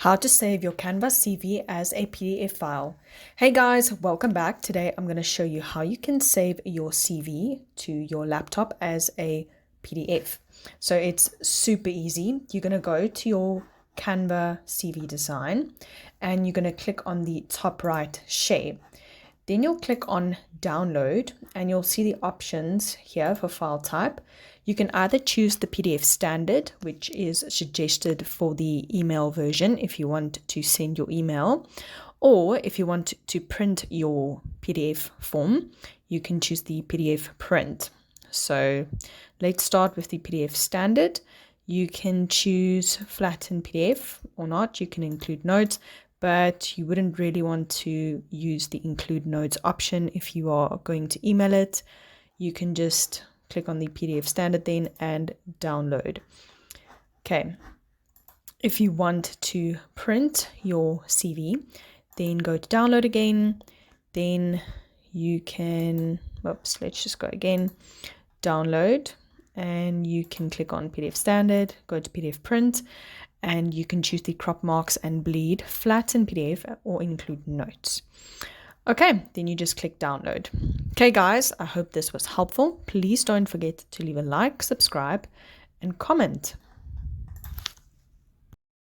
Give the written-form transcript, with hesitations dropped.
How to save your Canva CV as a PDF file. Hey guys, welcome back. Today I'm going to show you how you can save your CV to your laptop as a PDF. So it's super easy. You're going to go to your Canva CV design and you're going to click on the top right share. Then you'll click on download and you'll see the options here for file type. You can either choose the PDF standard, which is suggested for the email version if you want to send your email, or if you want to print your PDF form, you can choose the PDF print. So let's start with the PDF standard. You can choose flatten PDF or not. You can include notes, but you wouldn't really want to use the include notes option if you are going to email it. You can just click on the PDF standard then and download. Okay, if you want to print your CV, then go to download again. Then you can, let's just go again, download, and you can click on PDF standard, go to PDF print, and you can choose the crop marks and bleed, flatten PDF, or include notes. Okay, then you just click download. Okay guys, I hope this was helpful. Please don't forget to leave a like, subscribe, and comment.